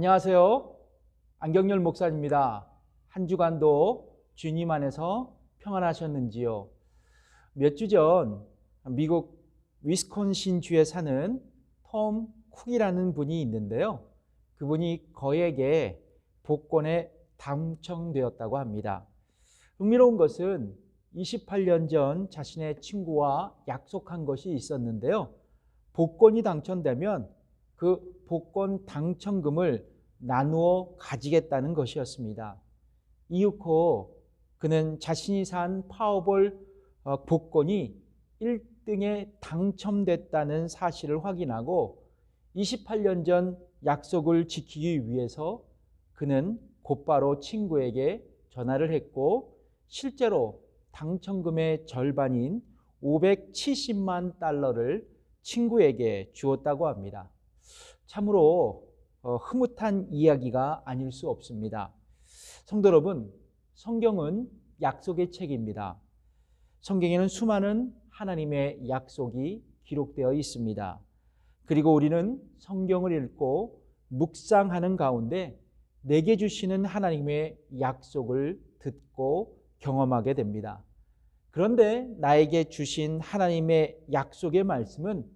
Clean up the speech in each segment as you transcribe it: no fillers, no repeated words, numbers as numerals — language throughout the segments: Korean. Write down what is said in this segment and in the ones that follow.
안녕하세요. 안경열 목사입니다. 한 주간도 주님 안에서 평안하셨는지요? 몇 주 전 미국 위스콘신 주에 사는 톰 쿡이라는 분이 있는데요. 그분이 거액의 복권에 당첨되었다고 합니다. 흥미로운 것은 28년 전 자신의 친구와 약속한 것이 있었는데요. 복권이 당첨되면 그 복권 당첨금을 나누어 가지겠다는 것이었습니다. 이윽고 그는 자신이 산 파워볼 복권이 1등에 당첨됐다는 사실을 확인하고 28년 전 약속을 지키기 위해서 그는 곧바로 친구에게 전화를 했고 실제로 당첨금의 절반인 570만 달러를 친구에게 주었다고 합니다. 참으로 흐뭇한 이야기가 아닐 수 없습니다. 성도 여러분, 성경은 약속의 책입니다. 성경에는 수많은 하나님의 약속이 기록되어 있습니다. 그리고 우리는 성경을 읽고 묵상하는 가운데 내게 주시는 하나님의 약속을 듣고 경험하게 됩니다. 그런데 나에게 주신 하나님의 약속의 말씀은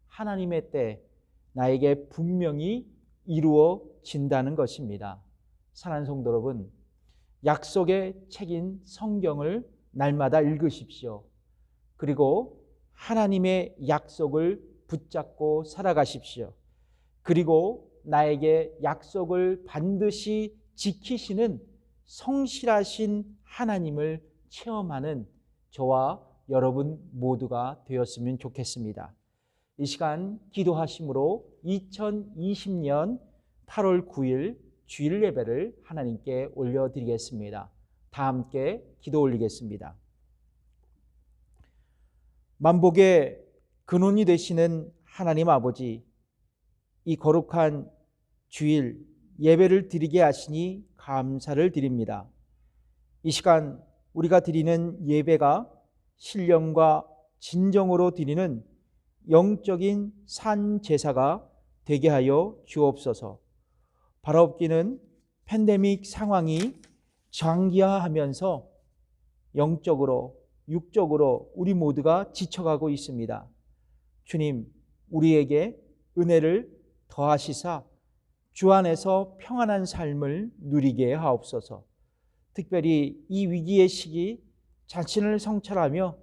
하나님의 때 나에게 분명히 이루어진다는 것입니다. 사랑하는 성도 여러분, 약속의 책인 성경을 날마다 읽으십시오. 그리고 하나님의 약속을 붙잡고 살아가십시오. 그리고 나에게 약속을 반드시 지키시는 성실하신 하나님을 체험하는 저와 여러분 모두가 되었으면 좋겠습니다. 이 시간 기도하심으로 2020년 8월 9일 주일 예배를 하나님께 올려드리겠습니다. 다 함께 기도 올리겠습니다. 만복의 근원이 되시는 하나님 아버지, 이 거룩한 주일 예배를 드리게 하시니 감사를 드립니다. 이 시간 우리가 드리는 예배가 신령과 진정으로 드리는 영적인 산 제사가 되게 하여 주옵소서. 바라옵기는 팬데믹 상황이 장기화하면서 영적으로 육적으로 우리 모두가 지쳐가고 있습니다. 주님, 우리에게 은혜를 더하시사 주 안에서 평안한 삶을 누리게 하옵소서. 특별히 이 위기의 시기 자신을 성찰하며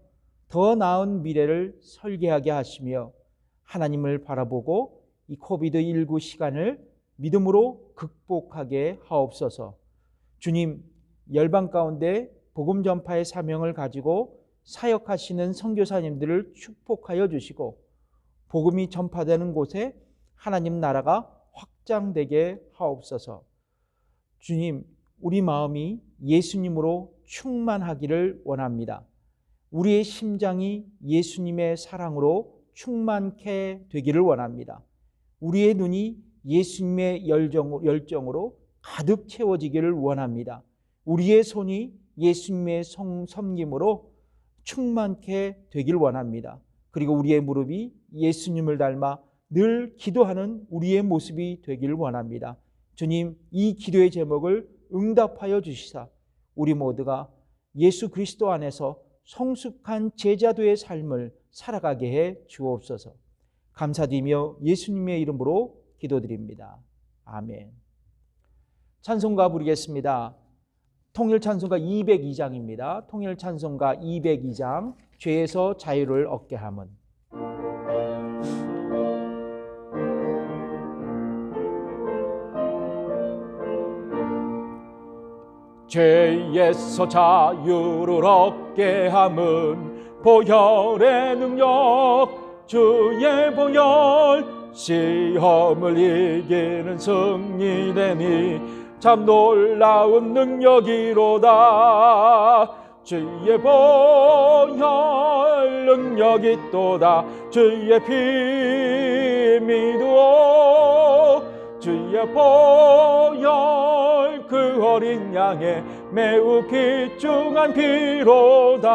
더 나은 미래를 설계하게 하시며 하나님을 바라보고 이 코비드19 시간을 믿음으로 극복하게 하옵소서. 주님, 열방 가운데 복음 전파의 사명을 가지고 사역하시는 선교사님들을 축복하여 주시고 복음이 전파되는 곳에 하나님 나라가 확장되게 하옵소서. 주님, 우리 마음이 예수님으로 충만하기를 원합니다. 우리의 심장이 예수님의 사랑으로 충만케 되기를 원합니다. 우리의 눈이 예수님의 열정으로 가득 채워지기를 원합니다. 우리의 손이 예수님의 섬김으로 충만케 되길 원합니다. 그리고 우리의 무릎이 예수님을 닮아 늘 기도하는 우리의 모습이 되길 원합니다. 주님, 이 기도의 제목을 응답하여 주시사 우리 모두가 예수 그리스도 안에서 성숙한 제자도의 삶을 살아가게 해 주옵소서. 감사드리며 예수님의 이름으로 기도드립니다. 아멘. 찬송가 부르겠습니다. 통일 찬송가 202장입니다. 통일 찬송가 202장 죄에서 자유를 얻게 함은. 죄에서 자유를 얻게 함은 보혈의 능력, 주의 보혈, 시험을 이기는 승리되니 참 놀라운 능력이로다. 주의 보혈 능력이 있도다. 주의 피 믿으오. 주의 보혈 그 어린 양의 매우 귀중한 피로다.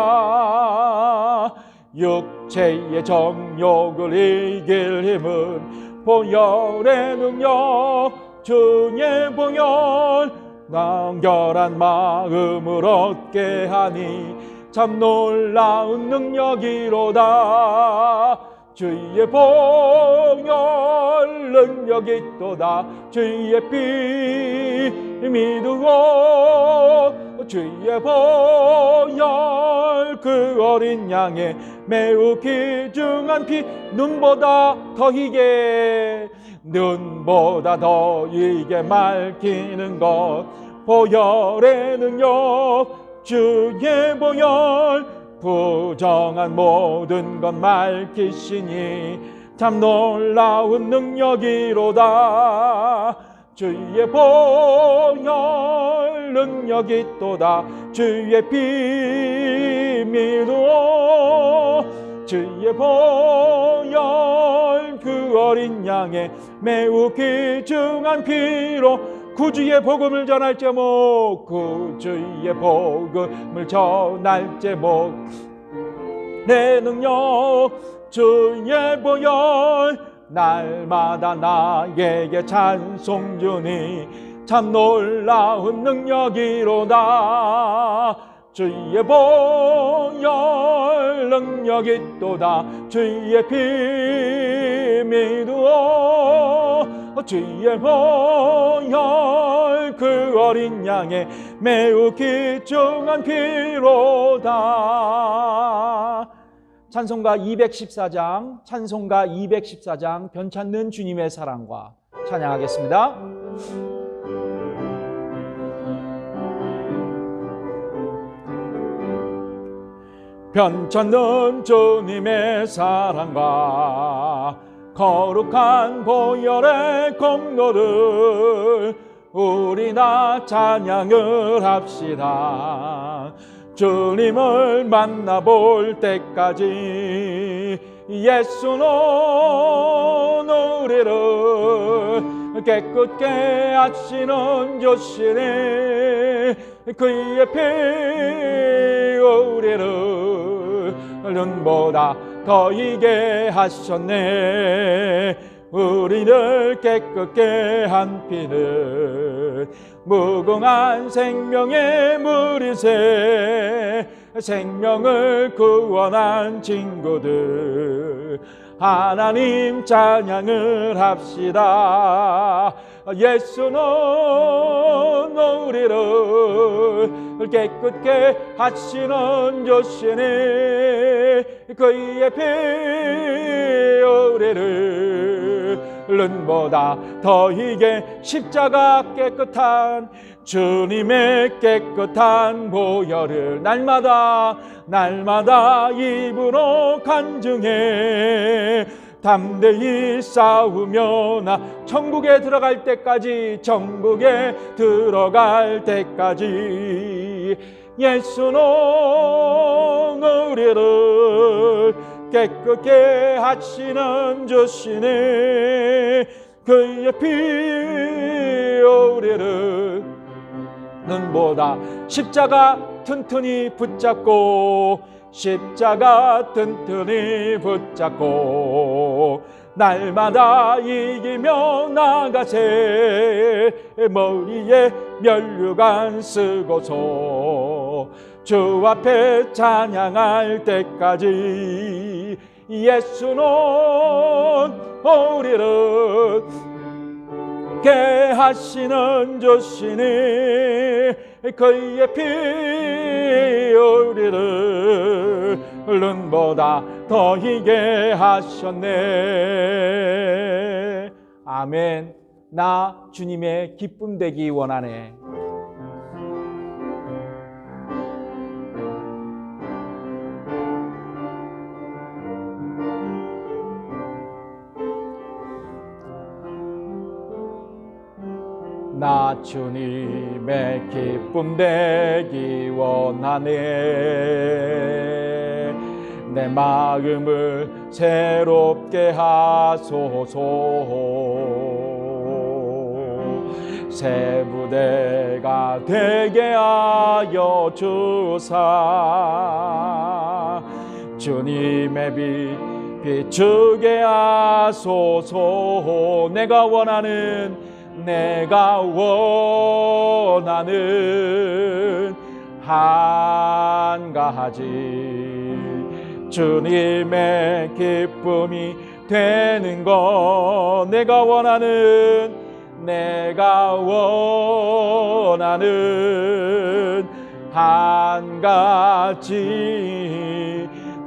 육체의 정욕을 이길 힘은 보혈의 능력, 주의 보혈 간결한 마음을 얻게 하니 참 놀라운 능력이로다. 주의 보혈 능력이 있도다. 주의 피 믿으오. 주의 보혈 그 어린 양의 매우 귀중한 피 눈보다 더 희게 맑히는 것 보혈의 능력. 주의 보혈 부정한 모든 것 밝히시니 참 놀라운 능력이로다. 주의 보혈 능력이 있도다. 주의 피 믿으오. 주의 보혈 그 어린 양의 매우 귀중한 피로 구주의 복음을 전할 제목, 구주의 복음을 전할 제목. 내 능력 주의 보혈 날마다 나에게 찬송 주니 참 놀라운 능력이로다. 주의 보혈 능력이 있도다. 주의 피 믿으오. 주의 보혈 그 어린 양의 매우 귀중한 피로다. 찬송가 214장 변찮는 주님의 사랑과 찬양하겠습니다. 변찮는 주님의 사랑과 거룩한 보혈의 공로를 우리 다 찬양을 합시다. 주님을 만나볼 때까지 예수는 우리를 깨끗게 하시는 주시니 그의 피 우리를 눈보다 더 희게 하셨네. 우리를 깨끗게 한 피는 무궁한 생명의 물이세. 생명을 구원한 친구들 하나님 찬양을 합시다. 예수는 우리를 깨끗게 하시는 주시니 그의 피 우리를 눈보다 더 희게 십자가 깨끗한 주님의 깨끗한 보혈을 날마다 입으로 간증해 담대히 싸우며 나 천국에 들어갈 때까지 예수는 우리를 깨끗게 하시는 주시니 그의 피 우리를 눈보다 십자가 튼튼히 붙잡고 날마다 이기며 나가세. 머리에 면류관 쓰고서 주 앞에 찬양할 때까지 예수는 우리를 깨끗게 하시는 주시니 그의 피 우리를 눈보다 더 희게 하셨네. 아멘. 나 주님의 기쁨 되기 원하네. 나 주님의 기쁨 되기 원하네. 내 마음을 새롭게 하소서. 새 부대가 되게 하여 주사. 주님의 빛 비추게 하소서. 내가 원하는 내가 원하는 한 가지 주님의 기쁨이 되는 것 내가 원하는 한 가지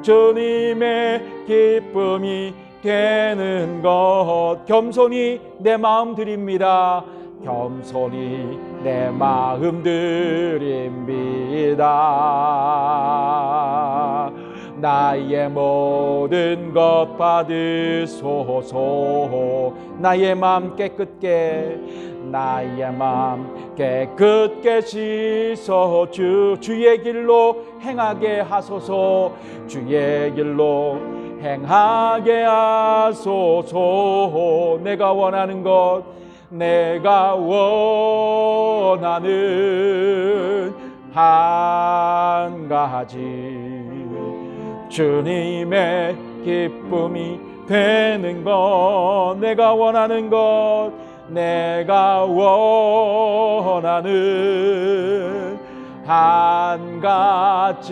주님의 기쁨이 되는 것 겸손히 내 마음 드립니다. 겸손히 내 마음 드립니다. 나의 모든 것 받으소서. 나의 마음 깨끗게 씻어 주의 길로 행하게 하소서. 주의 길로 행하게 하소서. 내가 원하는 한 가지 주님의 기쁨이 되는 것 내가 원하는 한 가지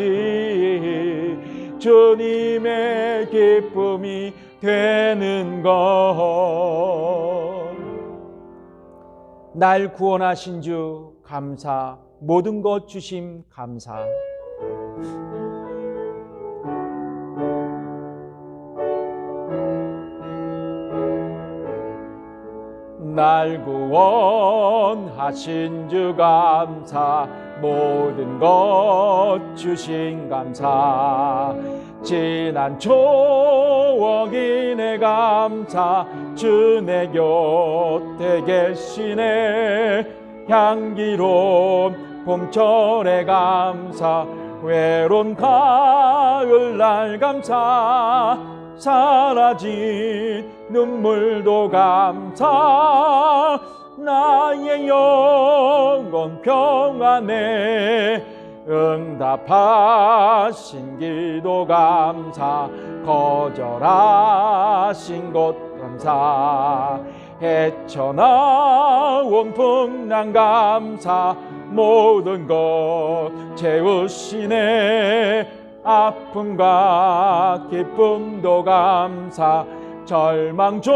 주님의 기쁨이 되는 것 날 구원하신 주 감사 모든 것 주심 감사 날 구원하신 주 감사 모든 것 주신 감사 지난 추억이 내 감사 주 내 곁에 계시네 향기로운 봄철의 감사 외로운 가을날 감사 사라진 눈물도 감사 나의 영혼 평안에 응답하신 기도 감사 거절하신 것 감사 헤쳐나온 풍랑 감사 모든 것 채우시네 아픔과 기쁨도 감사 절망 중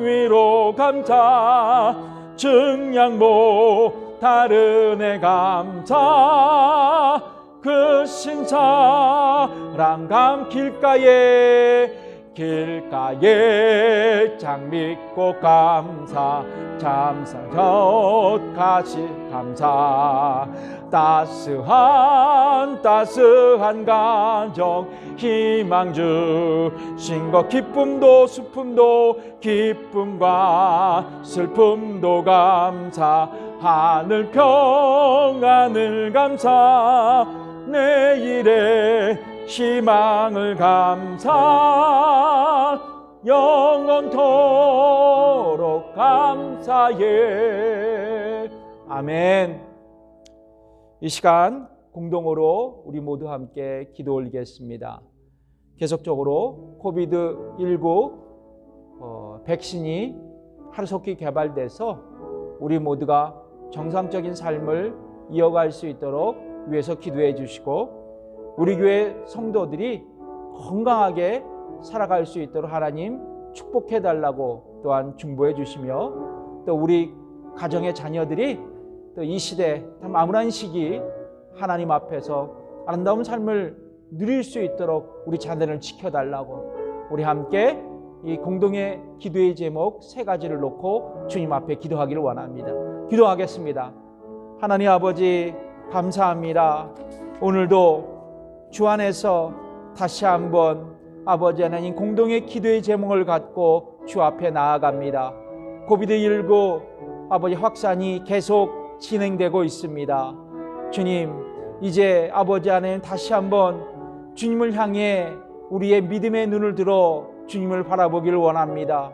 위로 감사 증량 못다른 애 감사 그 신사랑 감 길가에 장미꽃 감사 잠사젓가시 감사 따스한 가정 희망 주신 것 기쁨도 슬픔도 기쁨과 슬픔도 감사 하늘 평안을 감사 내일의 희망을 감사 영원토록 감사해 아멘. 이 시간 공동으로 우리 모두 함께 기도 올리겠습니다. 계속적으로 코비드19 백신이 하루속히 개발돼서 우리 모두가 정상적인 삶을 이어갈 수 있도록 위해서 기도해 주시고 우리 교회 성도들이 건강하게 살아갈 수 있도록 하나님 축복해 달라고 또한 중보해 주시며 또 우리 가정의 자녀들이 또 이 시대 참 암울한 시기 하나님 앞에서 아름다운 삶을 누릴 수 있도록 우리 자녀를 지켜달라고 우리 함께 이 공동의 기도의 제목 세 가지를 놓고 주님 앞에 기도하기를 원합니다. 기도하겠습니다. 하나님 아버지 감사합니다. 오늘도 주 안에서 다시 한번 아버지 하나님 공동의 기도의 제목을 갖고 주 앞에 나아갑니다. 코비드19 아버지 확산이 계속 진행되고 있습니다. 주님 이제 아버지 하나님 다시 한번 주님을 향해 우리의 믿음의 눈을 들어 주님을 바라보기를 원합니다.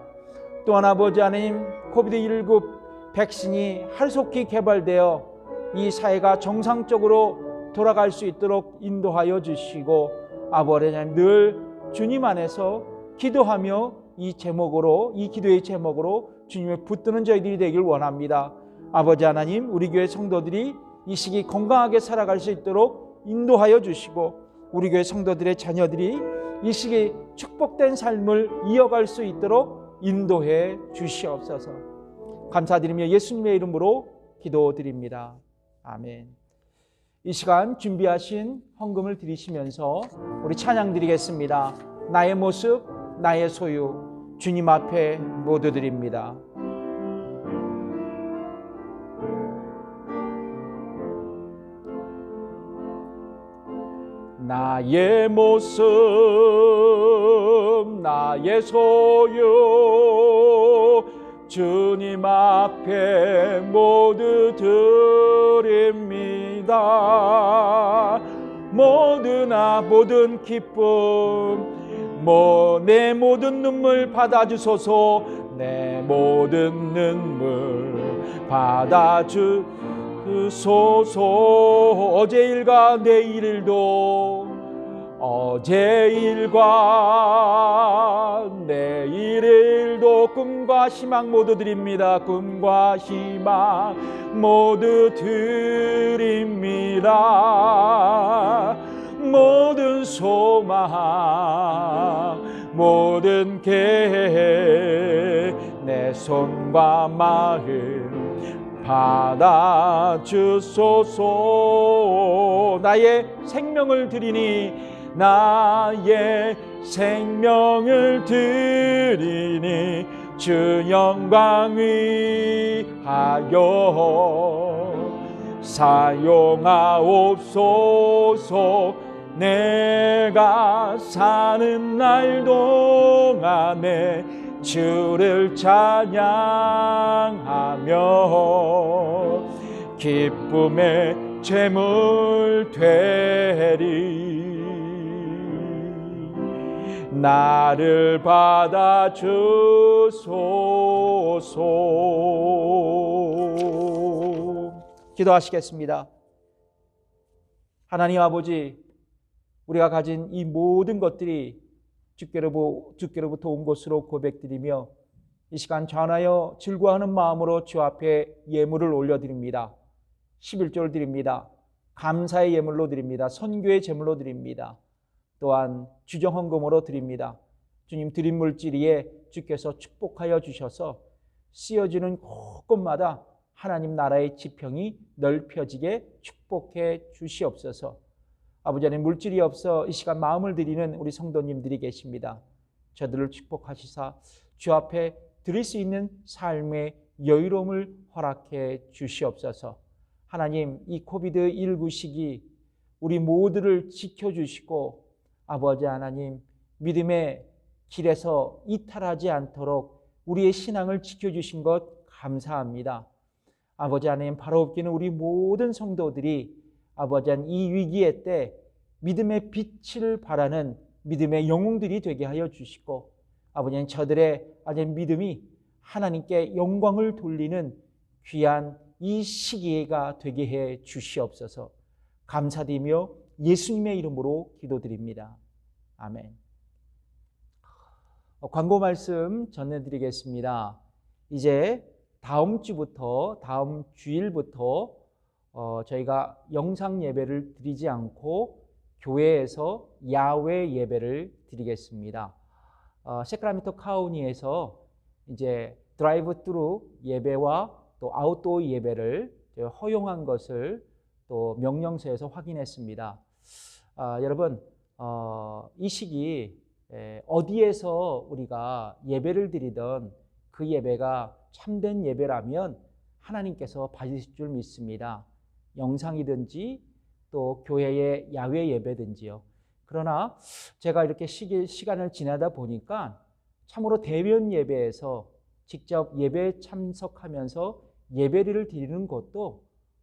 또한 아버지 하나님 코비드19 백신이 하루속히 개발되어 이 사회가 정상적으로 돌아갈 수 있도록 인도하여 주시고 아버지 하나님 늘 주님 안에서 기도하며 이 기도의 제목으로 주님을 붙드는 저희들이 되길 원합니다. 아버지 하나님, 우리 교회 성도들이 이 시기 건강하게 살아갈 수 있도록 인도하여 주시고, 우리 교회 성도들의 자녀들이 이 시기 축복된 삶을 이어갈 수 있도록 인도해 주시옵소서. 감사드리며 예수님의 이름으로 기도드립니다. 아멘. 이 시간 준비하신 헌금을 드리시면서 우리 찬양 드리겠습니다. 나의 모습, 나의 소유, 주님 앞에 모두 드립니다. 나의 모습, 나의 소유, 주님 앞에 모두 드립니다. 모든 기쁨, 내 모든 눈물 받아주소서. 내 모든 눈물 받아주소서. 어제 일과 내일 일도, 어제 일과 내일 일도, 꿈과 희망 모두 드립니다. 꿈과 희망 모두 드립니다. 모든 소망, 모든 계획, 내 손과 마음 받아주소서. 나의 생명을 드리니, 나의 생명을 드리니, 주 영광 위하여 사용하옵소서. 내가 사는 날 동안에 주를 찬양하며 기쁨의 제물 되리. 나를 받아주소서. 기도하시겠습니다. 하나님 아버지, 우리가 가진 이 모든 것들이 주께로부터 온 것으로 고백드리며 이 시간 전하여 즐거워하는 마음으로 주 앞에 예물을 올려드립니다. 11조를 드립니다. 감사의 예물로 드립니다. 선교의 제물로 드립니다. 또한 주정헌금으로 드립니다. 주님, 드린 물질위에 주께서 축복하여 주셔서 쓰여지는 곳곳마다 하나님 나라의 지평이 넓혀지게 축복해 주시옵소서. 아버지 하나님, 물질이 없어 이 시간 마음을 드리는 우리 성도님들이 계십니다. 저들을 축복하시사 주 앞에 드릴 수 있는 삶의 여유로움을 허락해 주시옵소서. 하나님, 이 코비드19 시기 우리 모두를 지켜주시고 아버지 하나님, 믿음의 길에서 이탈하지 않도록 우리의 신앙을 지켜주신 것 감사합니다. 아버지 하나님, 바로 없기는 우리 모든 성도들이 아버지 하나님, 이 위기의 때 믿음의 빛을 발하는 믿음의 영웅들이 되게 하여 주시고, 아버지 하나님, 저들의 믿음이 하나님께 영광을 돌리는 귀한 이 시기가 되게 해 주시옵소서. 감사드리며 예수님의 이름으로 기도드립니다. 아멘. 광고 말씀 전해드리겠습니다. 이제 다음 주일부터 저희가 영상 예배를 드리지 않고 교회에서 야외 예배를 드리겠습니다. 세크라멘토 카운티에서 이제 드라이브 트루 예배와 또 아웃도어 예배를 허용한 것을 또 명령서에서 확인했습니다. 여러분, 이 시기 어디에서 우리가 예배를 드리던 그 예배가 참된 예배라면 하나님께서 받으실 줄 믿습니다. 영상이든지 또 교회의 야외 예배든지요. 그러나 제가 이렇게 시간을 지나다 보니까 참으로 대면 예배에서 직접 예배에 참석하면서 예배를 드리는 것도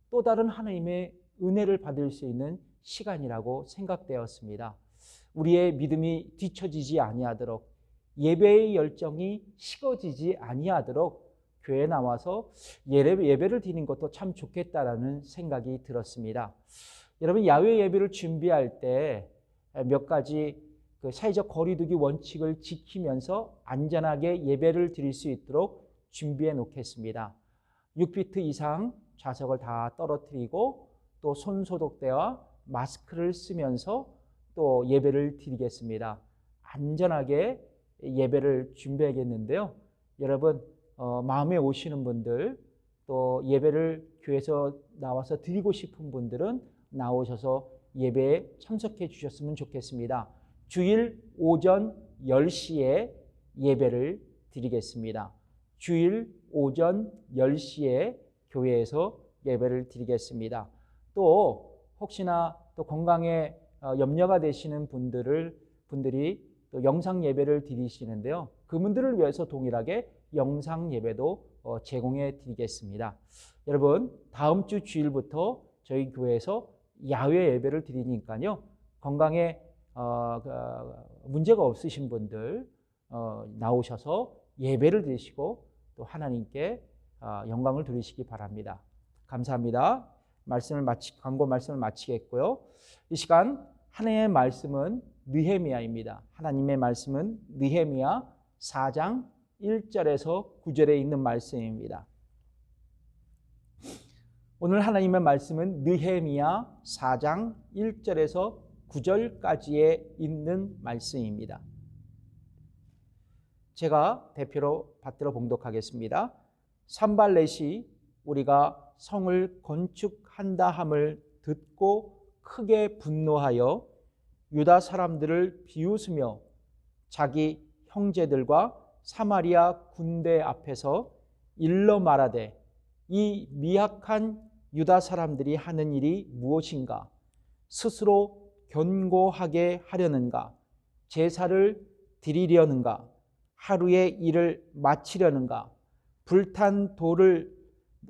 또 다른 하나님의 은혜를 받을 수 있는 시간이라고 생각되었습니다. 우리의 믿음이 뒤처지지 아니하도록, 예배의 열정이 식어지지 아니하도록 교회에 나와서 예배를 드리는 것도 참 좋겠다라는 생각이 들었습니다. 여러분, 야외 예배를 준비할 때 몇 가지 사회적 거리두기 원칙을 지키면서 안전하게 예배를 드릴 수 있도록 준비해 놓겠습니다. 6피트 이상 좌석을 다 떨어뜨리고 또 손소독대와 마스크를 쓰면서 또 예배를 드리겠습니다. 안전하게 예배를 준비하겠는데요. 여러분 마음에 오시는 분들 또 예배를 교회에서 나와서 드리고 싶은 분들은 나오셔서 예배에 참석해 주셨으면 좋겠습니다. 주일 오전 10시에 예배를 드리겠습니다. 주일 오전 10시에 교회에서 예배를 드리겠습니다. 또 혹시나 또 건강에 염려가 되시는 분들이 또 영상 예배를 드리시는데요. 그분들을 위해서 동일하게 영상 예배도 제공해 드리겠습니다. 여러분 다음 주 주일부터 저희 교회에서 야외 예배를 드리니까요. 건강에 문제가 없으신 분들 나오셔서 예배를 드리시고 또 하나님께 영광을 돌리시기 바랍니다. 감사합니다. 광고 말씀을 마치겠고요. 이 시간 하나님의 말씀은 느헤미야입니다. 하나님의 말씀은 느헤미야 4장 1절에서 9절에 있는 말씀입니다. 오늘 하나님의 말씀은 느헤미야 4장 1절에서 9절까지에 있는 말씀입니다. 제가 대표로 받들어 봉독하겠습니다. 산발렛이 우리가 성을 건축한다 함을 듣고 크게 분노하여 유다 사람들을 비웃으며 자기 형제들과 사마리아 군대 앞에서 일러 말하되 이 미약한 유다 사람들이 하는 일이 무엇인가? 스스로 견고하게 하려는가? 제사를 드리려는가? 하루의 일을 마치려는가? 불탄 돌을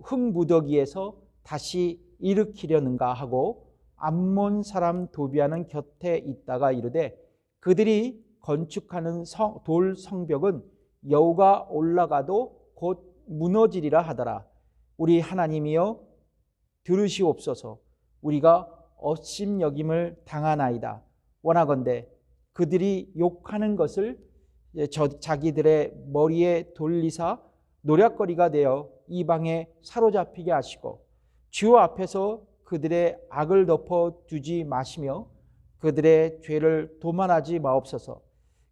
흙무더기에서 다시 일으키려는가 하고 암몬 사람 도비아는 곁에 있다가 이르되 그들이 건축하는 돌 성벽은 여우가 올라가도 곧 무너지리라 하더라. 우리 하나님이여 들으시옵소서. 우리가 업심여김을 당하나이다. 원하건대 그들이 욕하는 것을 자기들의 머리에 돌리사 노략거리가 되어 이방에 사로잡히게 하시고 주 앞에서 그들의 악을 덮어두지 마시며 그들의 죄를 도만하지 마옵소서.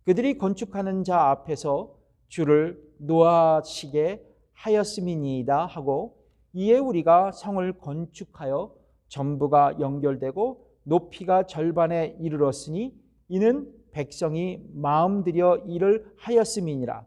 그들이 건축하는 자 앞에서 주를 노하시게 하였음이니이다 하고 이에 우리가 성을 건축하여 전부가 연결되고 높이가 절반에 이르렀으니 이는 백성이 마음들여 일을 하였음이니라.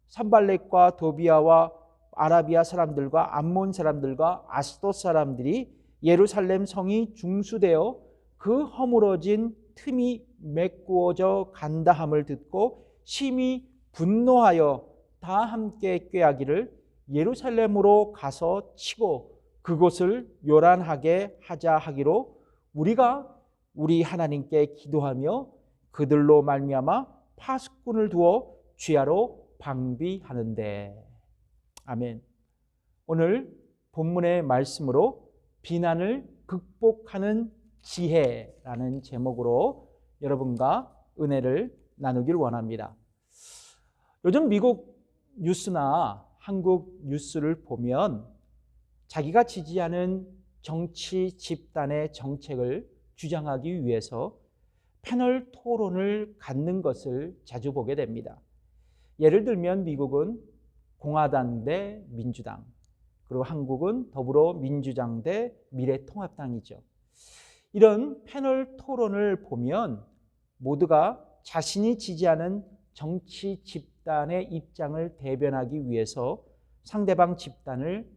산발렛과 도비아와 아라비아 사람들과 암몬 사람들과 아스돗 사람들이 예루살렘 성이 중수되어 그 허물어진 틈이 메꾸어져 간다함을 듣고 심히 분노하여 다 함께 꾀하기를 예루살렘으로 가서 치고 그곳을 요란하게 하자 하기로 우리가 우리 하나님께 기도하며 그들로 말미암아 파수꾼을 두어 쥐하로 방비하는데. 아멘. 오늘 본문의 말씀으로 비난을 극복하는 지혜라는 제목으로 여러분과 은혜를 나누길 원합니다. 요즘 미국 뉴스나 한국 뉴스를 보면 자기가 지지하는 정치 집단의 정책을 주장하기 위해서 패널 토론을 갖는 것을 자주 보게 됩니다. 예를 들면 미국은 공화당 대 민주당, 그리고 한국은 더불어민주당 대 미래통합당이죠. 이런 패널 토론을 보면 모두가 자신이 지지하는 정치 집단의 입장을 대변하기 위해서 상대방 집단을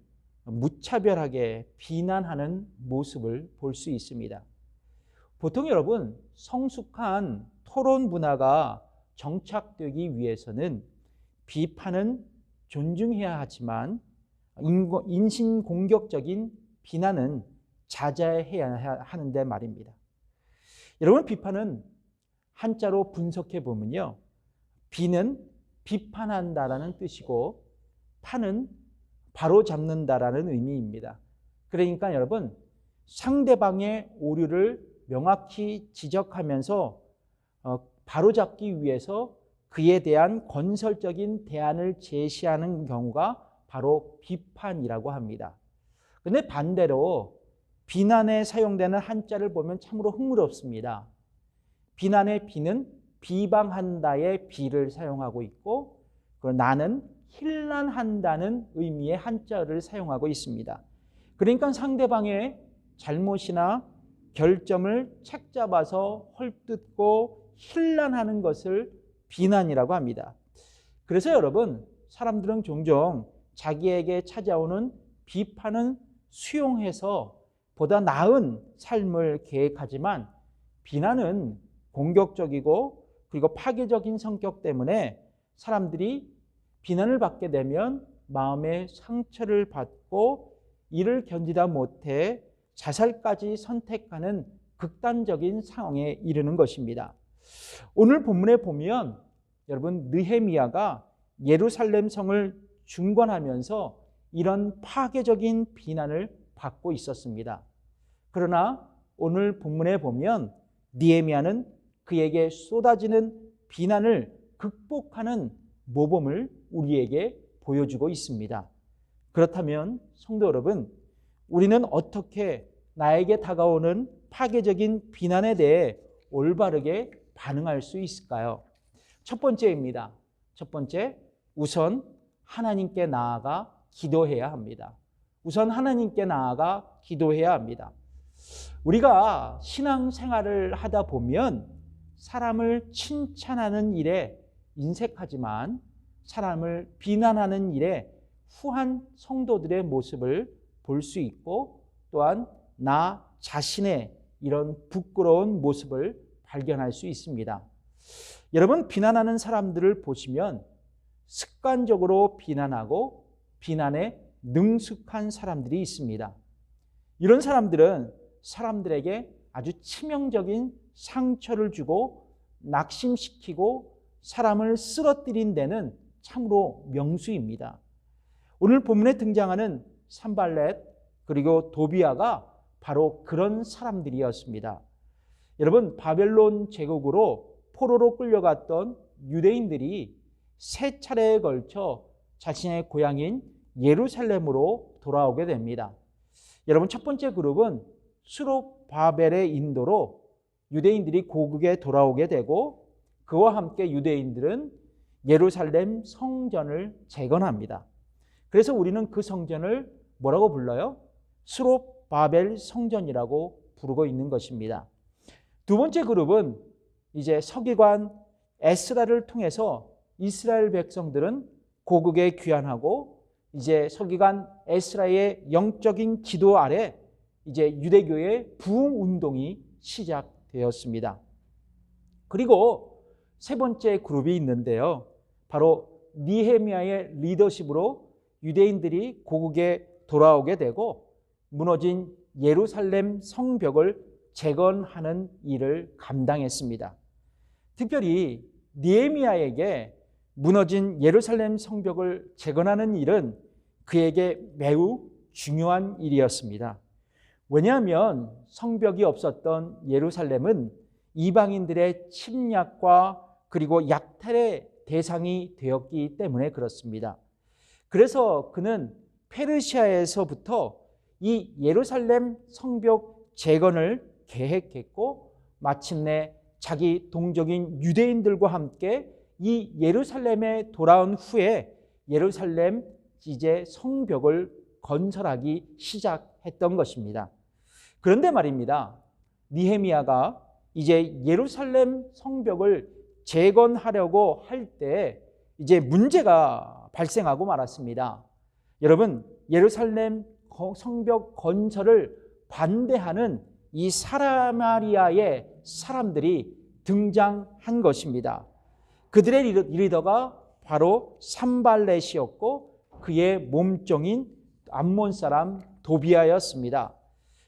무차별하게 비난하는 모습을 볼 수 있습니다. 보통 여러분, 성숙한 토론 문화가 정착되기 위해서는 비판은 존중해야 하지만 인신공격적인 비난은 자제해야 하는데 말입니다. 여러분, 비판은 한자로 분석해 보면요, 비는 비판한다라는 뜻이고 판은 바로잡는다라는 의미입니다. 그러니까 여러분, 상대방의 오류를 명확히 지적하면서 바로잡기 위해서 그에 대한 건설적인 대안을 제시하는 경우가 바로 비판이라고 합니다. 그런데 반대로 비난에 사용되는 한자를 보면 참으로 흥미롭습니다. 비난의 비는 비방한다의 비를 사용하고 있고, 그리고 나는 힐난한다는 의미의 한자를 사용하고 있습니다. 그러니까 상대방의 잘못이나 결점을 책잡아서 헐뜯고 힐난하는 것을 비난이라고 합니다. 그래서 여러분, 사람들은 종종 자기에게 찾아오는 비판은 수용해서 보다 나은 삶을 계획하지만, 비난은 공격적이고 그리고 파괴적인 성격 때문에 사람들이 비난을 받게 되면 마음의 상처를 받고 이를 견디다 못해 자살까지 선택하는 극단적인 상황에 이르는 것입니다. 오늘 본문에 보면 여러분, 느헤미야가 예루살렘 성을 중건하면서 이런 파괴적인 비난을 받고 있었습니다. 그러나 오늘 본문에 보면 느헤미야는 그에게 쏟아지는 비난을 극복하는 모범을 우리에게 보여주고 있습니다. 그렇다면 성도 여러분, 우리는 어떻게 나에게 다가오는 파괴적인 비난에 대해 올바르게 반응할 수 있을까요? 첫 번째입니다. 첫 번째, 우선 하나님께 나아가 기도해야 합니다. 우선 하나님께 나아가 기도해야 합니다. 우리가 신앙생활을 하다 보면 사람을 칭찬하는 일에 인색하지만 사람을 비난하는 일에 후한 성도들의 모습을 볼 수 있고, 또한 나 자신의 이런 부끄러운 모습을 발견할 수 있습니다. 여러분, 비난하는 사람들을 보시면 습관적으로 비난하고 비난에 능숙한 사람들이 있습니다. 이런 사람들은 사람들에게 아주 치명적인 상처를 주고 낙심시키고 사람을 쓰러뜨린 데는 참으로 명수입니다. 오늘 본문에 등장하는 산발렛 그리고 도비아가 바로 그런 사람들이었습니다. 여러분, 바벨론 제국으로 포로로 끌려갔던 유대인들이 세 차례에 걸쳐 자신의 고향인 예루살렘으로 돌아오게 됩니다. 여러분, 첫 번째 그룹은 수롭바벨의 인도로 유대인들이 고국에 돌아오게 되고, 그와 함께 유대인들은 예루살렘 성전을 재건합니다. 그래서 우리는 그 성전을 뭐라고 불러요? 수롭바벨 성전이라고 부르고 있는 것입니다. 두 번째 그룹은 이제 서기관 에스라를 통해서 이스라엘 백성들은 고국에 귀환하고, 이제 서기관 에스라의 영적인 지도 아래 이제 유대교의 부흥 운동이 시작되었습니다. 그리고 세 번째 그룹이 있는데요, 바로 느헤미야의 리더십으로 유대인들이 고국에 돌아오게 되고 무너진 예루살렘 성벽을 재건하는 일을 감당했습니다. 특별히 느헤미야에게 무너진 예루살렘 성벽을 재건하는 일은 그에게 매우 중요한 일이었습니다. 왜냐하면 성벽이 없었던 예루살렘은 이방인들의 침략과 그리고 약탈의 대상이 되었기 때문에 그렇습니다. 그래서 그는 페르시아에서부터 이 예루살렘 성벽 재건을 계획했고, 마침내 자기 동족인 유대인들과 함께 이 예루살렘에 돌아온 후에 예루살렘 이제 성벽을 건설하기 시작했던 것입니다. 그런데 말입니다, 느헤미야가 이제 예루살렘 성벽을 재건하려고 할 때 이제 문제가 발생하고 말았습니다. 여러분, 예루살렘 성벽 건설을 반대하는 이 사마리아의 사람들이 등장한 것입니다. 그들의 리더가 바로 산발렛이었고 그의 몸종인 암몬 사람 도비아였습니다.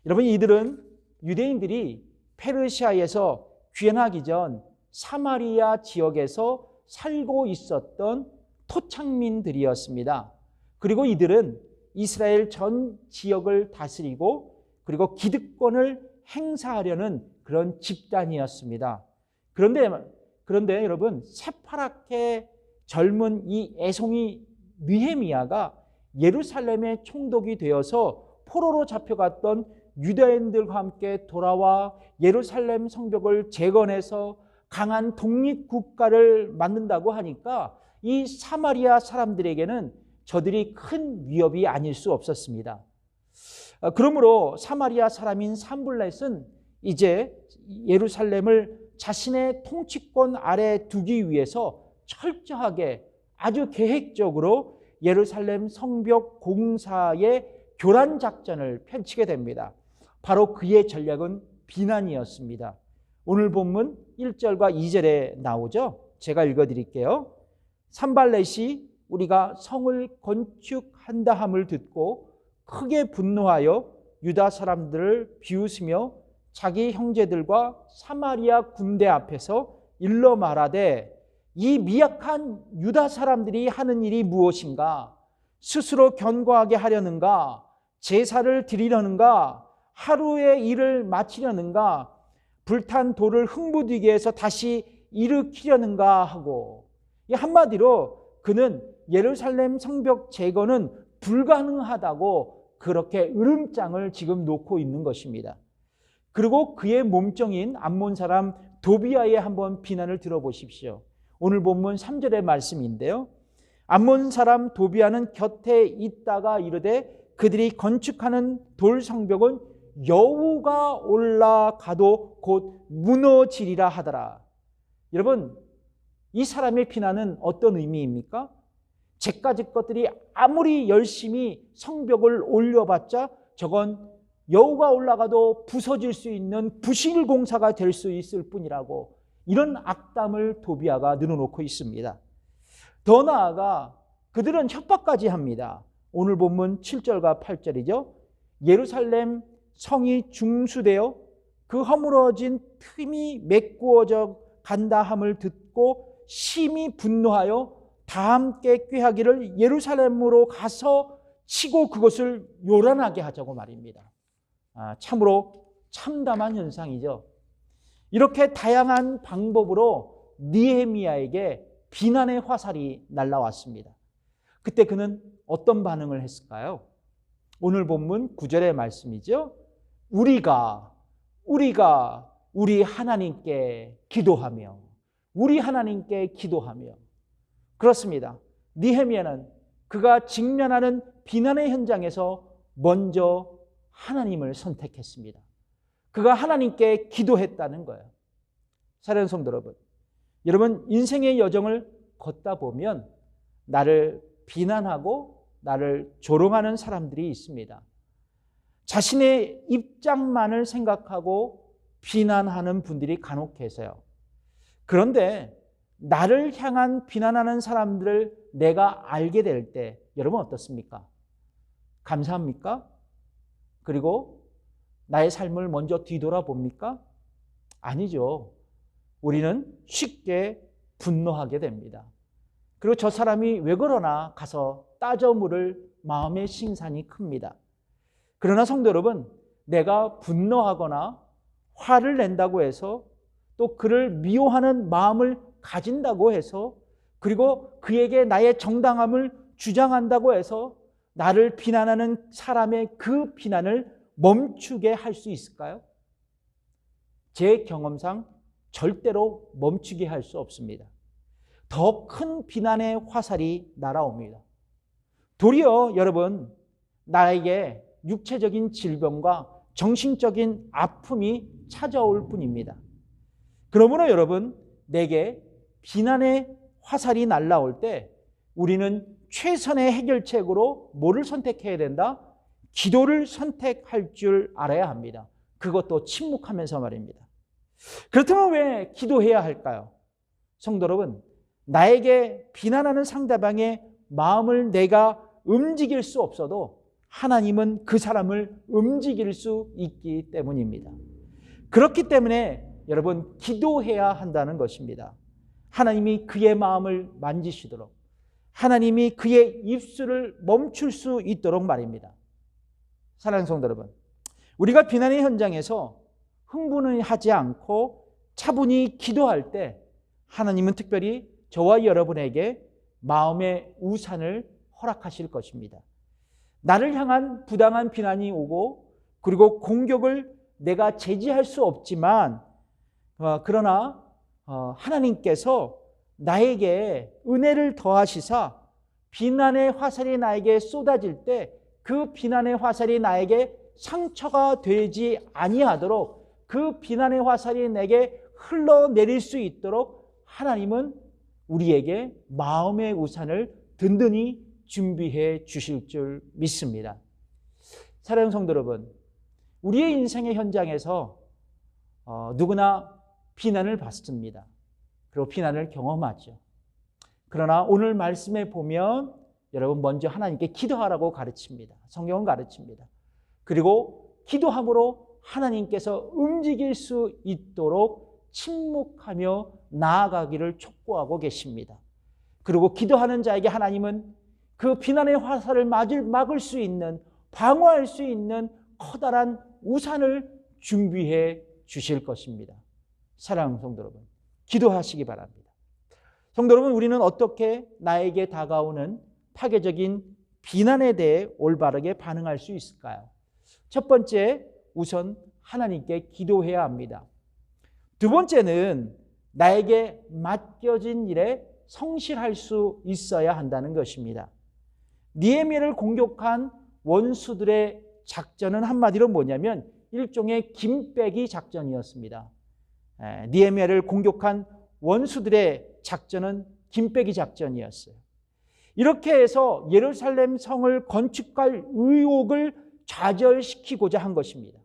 여러분, 이들은 유대인들이 페르시아에서 귀환하기 전 사마리아 지역에서 살고 있었던 토착민들이었습니다. 그리고 이들은 이스라엘 전 지역을 다스리고 그리고 기득권을 행사하려는 그런 집단이었습니다. 그런데 여러분, 새파랗게 젊은 이 애송이 느헤미야가 예루살렘에 총독이 되어서 포로로 잡혀갔던 유대인들과 함께 돌아와 예루살렘 성벽을 재건해서 강한 독립국가를 만든다고 하니까 이 사마리아 사람들에게는 저들이 큰 위협이 아닐 수 없었습니다. 그러므로 사마리아 사람인 산블렛은 이제 예루살렘을 자신의 통치권 아래 두기 위해서 철저하게 아주 계획적으로 예루살렘 성벽 공사의 교란 작전을 펼치게 됩니다. 바로 그의 전략은 비난이었습니다. 오늘 본문 1절과 2절에 나오죠. 제가 읽어드릴게요. 산발렛이 우리가 성을 건축한다 함을 듣고 크게 분노하여 유다 사람들을 비웃으며 자기 형제들과 사마리아 군대 앞에서 일러 말하되 이 미약한 유다 사람들이 하는 일이 무엇인가? 스스로 견고하게 하려는가? 제사를 드리려는가? 하루의 일을 마치려는가? 불탄 돌을 흥부되게 해서 다시 일으키려는가 하고, 한마디로 그는 예루살렘 성벽 재건은 불가능하다고 그렇게 으름장을 지금 놓고 있는 것입니다. 그리고 그의 몸종인 암몬 사람 도비아의 한번 비난을 들어보십시오. 오늘 본문 3절의 말씀인데요. 암몬 사람 도비아는 곁에 있다가 이르되 그들이 건축하는 돌 성벽은 여우가 올라가도 곧 무너지리라 하더라. 여러분, 이 사람의 비난은 어떤 의미입니까? 제까지 것들이 아무리 열심히 성벽을 올려봤자 저건 여우가 올라가도 부서질 수 있는 부실 공사가 될 수 있을 뿐이라고, 이런 악담을 도비아가 늘어놓고 있습니다. 더 나아가 그들은 협박까지 합니다. 오늘 본문 7절과 8절이죠. 예루살렘 성이 중수되어 그 허물어진 틈이 메꾸어져 간다 함을 듣고 심히 분노하여 다 함께 꾀하기를 예루살렘으로 가서 치고 그것을 요란하게 하자고 말입니다. 참으로 참담한 현상이죠. 이렇게 다양한 방법으로 느헤미야에게 비난의 화살이 날라왔습니다. 그때 그는 어떤 반응을 했을까요? 오늘 본문 9절의 말씀이죠. 우리가 우리 하나님께 기도하며, 우리 하나님께 기도하며. 그렇습니다. 느헤미야는 그가 직면하는 비난의 현장에서 먼저 하나님을 선택했습니다. 그가 하나님께 기도했다는 거예요. 사랑하는 성도 여러분, 인생의 여정을 걷다 보면 나를 비난하고 나를 조롱하는 사람들이 있습니다. 자신의 입장만을 생각하고 비난하는 분들이 간혹 계세요. 그런데 나를 향한 비난하는 사람들을 내가 알게 될 때 여러분 어떻습니까? 감사합니까? 그리고 나의 삶을 먼저 뒤돌아봅니까? 아니죠. 우리는 쉽게 분노하게 됩니다. 그리고 저 사람이 왜 그러나 가서 따져 물을 마음의 신산이 큽니다. 그러나 성도 여러분, 내가 분노하거나 화를 낸다고 해서 또 그를 미워하는 마음을 가진다고 해서 그리고 그에게 나의 정당함을 주장한다고 해서 나를 비난하는 사람의 그 비난을 멈추게 할 수 있을까요? 제 경험상 절대로 멈추게 할 수 없습니다. 더 큰 비난의 화살이 날아옵니다. 도리어 여러분, 나에게 육체적인 질병과 정신적인 아픔이 찾아올 뿐입니다. 그러므로 여러분, 내게 비난의 화살이 날아올 때 우리는 최선의 해결책으로 뭐를 선택해야 된다? 기도를 선택할 줄 알아야 합니다. 그것도 침묵하면서 말입니다. 그렇다면 왜 기도해야 할까요? 성도 여러분, 나에게 비난하는 상대방의 마음을 내가 움직일 수 없어도 하나님은 그 사람을 움직일 수 있기 때문입니다. 그렇기 때문에 여러분, 기도해야 한다는 것입니다. 하나님이 그의 마음을 만지시도록, 하나님이 그의 입술을 멈출 수 있도록 말입니다. 사랑하는 성도 여러분, 우리가 비난의 현장에서 흥분을 하지 않고 차분히 기도할 때 하나님은 특별히 저와 여러분에게 마음의 우산을 허락하실 것입니다. 나를 향한 부당한 비난이 오고 그리고 공격을 내가 제지할 수 없지만 그러나 하나님께서 나에게 은혜를 더하시사 비난의 화살이 나에게 쏟아질 때 그 비난의 화살이 나에게 상처가 되지 아니하도록 그 비난의 화살이 내게 흘러내릴 수 있도록 하나님은 우리에게 마음의 우산을 든든히 준비해 주실 줄 믿습니다. 사랑하는 성도 여러분, 우리의 인생의 현장에서 누구나 비난을 받습니다. 그리고 비난을 경험하죠. 그러나 오늘 말씀에 보면 여러분 먼저 하나님께 기도하라고 가르칩니다. 성경은 가르칩니다. 그리고 기도함으로 하나님께서 움직일 수 있도록 침묵하며 나아가기를 촉구하고 계십니다. 그리고 기도하는 자에게 하나님은 그 비난의 화살을 막을 수 있는, 방어할 수 있는 커다란 우산을 준비해 주실 것입니다. 사랑하는 성도 여러분, 기도하시기 바랍니다. 성도 여러분, 우리는 어떻게 나에게 다가오는 파괴적인 비난에 대해 올바르게 반응할 수 있을까요? 첫 번째, 우선 하나님께 기도해야 합니다. 두 번째는 나에게 맡겨진 일에 성실할 수 있어야 한다는 것입니다. 느헤미야를 공격한 원수들의 작전은 한마디로 뭐냐면 일종의 김빼기 작전이었습니다. 느헤미야를 공격한 원수들의 작전은 김빼기 작전이었어요. 이렇게 해서 예루살렘 성을 건축할 의욕을 좌절시키고자 한 것입니다.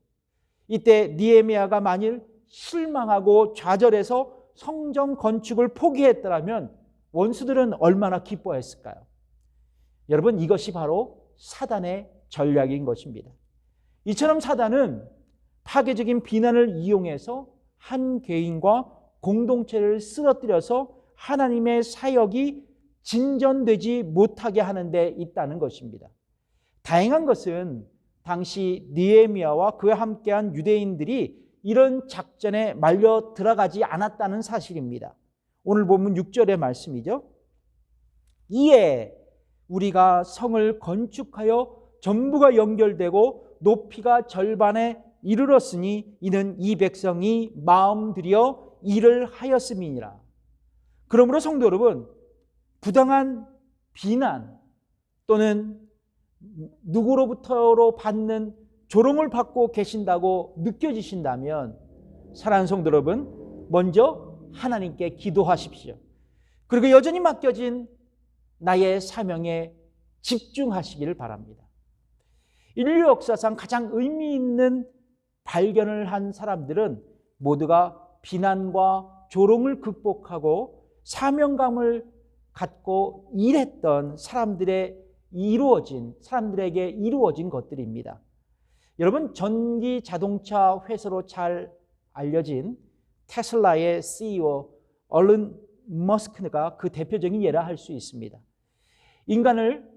이때 느헤미야가 만일 실망하고 좌절해서 성전 건축을 포기했더라면 원수들은 얼마나 기뻐했을까요? 여러분, 이것이 바로 사단의 전략인 것입니다. 이처럼 사단은 파괴적인 비난을 이용해서 한 개인과 공동체를 쓰러뜨려서 하나님의 사역이 진전되지 못하게 하는 데 있다는 것입니다. 다행한 것은 당시 느헤미야와 그와 함께한 유대인들이 이런 작전에 말려 들어가지 않았다는 사실입니다. 오늘 본문 6절의 말씀이죠. 이에 우리가 성을 건축하여 전부가 연결되고 높이가 절반에 이르렀으니 이는 이 백성이 마음 들여 일을 하였음이니라. 그러므로 성도 여러분, 부당한 비난 또는 누구로부터로 받는 조롱을 받고 계신다고 느껴지신다면 사랑하는 성도 여러분, 먼저 하나님께 기도하십시오. 그리고 여전히 맡겨진 나의 사명에 집중하시기를 바랍니다. 인류 역사상 가장 의미 있는 발견을 한 사람들은 모두가 비난과 조롱을 극복하고 사명감을 갖고 일했던 사람들에게 이루어진 것들입니다. 여러분, 전기 자동차 회사로 잘 알려진 테슬라의 CEO 얼른 머스크가 그 대표적인 예라 할 수 있습니다. 인간을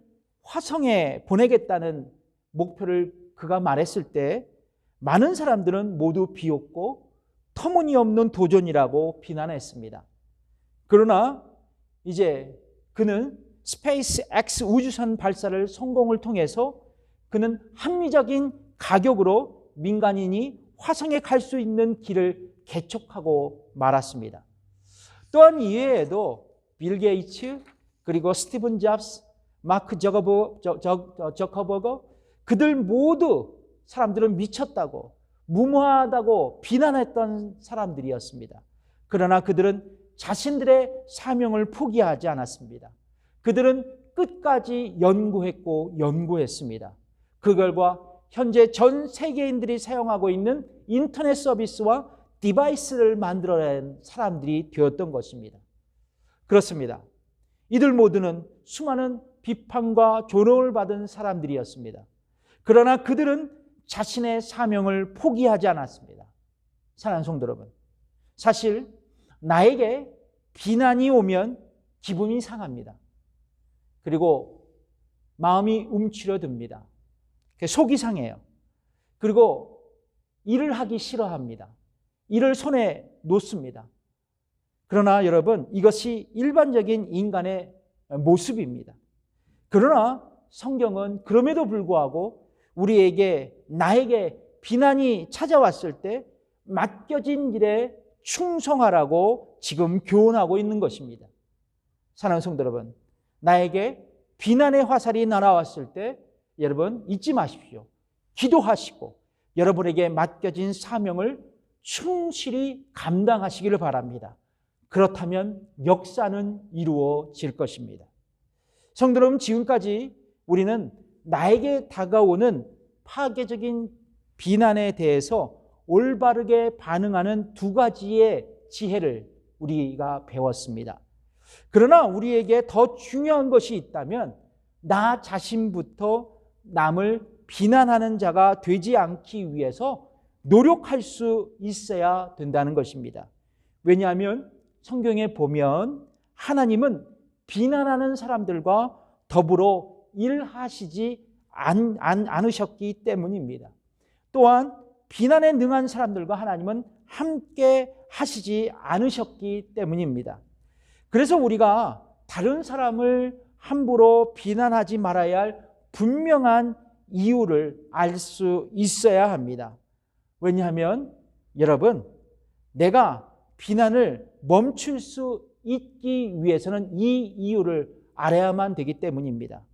화성에 보내겠다는 목표를 그가 말했을 때 많은 사람들은 모두 비웃고 터무니없는 도전이라고 비난했습니다. 그러나 이제 그는 스페이스 X 우주선 발사를 성공을 통해서 그는 합리적인 가격으로 민간인이 화성에 갈 수 있는 길을 개척하고 말았습니다. 또한 이외에도 빌 게이츠, 그리고 스티븐 잡스, 마크 저커버거, 그들 모두 사람들은 미쳤다고, 무모하다고 비난했던 사람들이었습니다. 그러나 그들은 자신들의 사명을 포기하지 않았습니다. 그들은 끝까지 연구했고 연구했습니다. 그 결과 현재 전 세계인들이 사용하고 있는 인터넷 서비스와 디바이스를 만들어낸 사람들이 되었던 것입니다. 그렇습니다. 이들 모두는 수많은 비판과 조롱을 받은 사람들이었습니다. 그러나 그들은 자신의 사명을 포기하지 않았습니다. 사랑하는 성도 여러분, 사실 나에게 비난이 오면 기분이 상합니다. 그리고 마음이 움츠러듭니다. 속이 상해요. 그리고 일을 하기 싫어합니다. 일을 손에 놓습니다. 그러나 여러분, 이것이 일반적인 인간의 모습입니다. 그러나 성경은 그럼에도 불구하고 나에게 비난이 찾아왔을 때 맡겨진 일에 충성하라고 지금 교훈하고 있는 것입니다. 사랑하는 성도 여러분, 나에게 비난의 화살이 날아왔을 때 여러분 잊지 마십시오. 기도하시고 여러분에게 맡겨진 사명을 충실히 감당하시기를 바랍니다. 그렇다면 역사는 이루어질 것입니다. 성도 여러분, 지금까지 우리는 나에게 다가오는 파괴적인 비난에 대해서 올바르게 반응하는 두 가지의 지혜를 우리가 배웠습니다. 그러나 우리에게 더 중요한 것이 있다면 나 자신부터 남을 비난하는 자가 되지 않기 위해서 노력할 수 있어야 된다는 것입니다. 왜냐하면 성경에 보면 하나님은 비난하는 사람들과 더불어 일하시지 않으셨기 때문입니다. 또한 비난에 능한 사람들과 하나님은 함께 하시지 않으셨기 때문입니다. 그래서 우리가 다른 사람을 함부로 비난하지 말아야 할 분명한 이유를 알 수 있어야 합니다. 왜냐하면 여러분, 내가 비난을 멈출 수 있기 위해서는 이 이유를 알아야만 되기 때문입니다.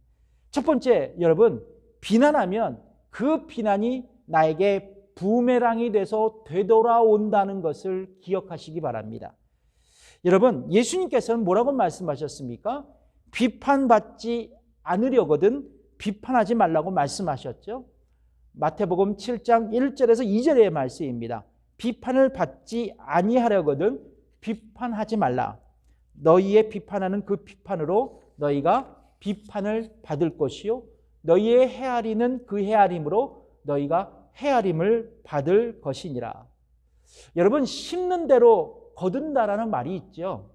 첫 번째, 여러분, 비난하면 그 비난이 나에게 부메랑이 돼서 되돌아온다는 것을 기억하시기 바랍니다. 여러분, 예수님께서는 뭐라고 말씀하셨습니까? 비판받지 않으려거든 비판하지 말라고 말씀하셨죠. 마태복음 7장 1절에서 2절의 말씀입니다. 비판을 받지 아니하려거든 비판하지 말라. 너희의 비판하는 그 비판으로 너희가 비판을 받을 것이요 너희의 헤아리는 그 헤아림으로 너희가 헤아림을 받을 것이니라. 여러분, 심는 대로 거둔다라는 말이 있죠.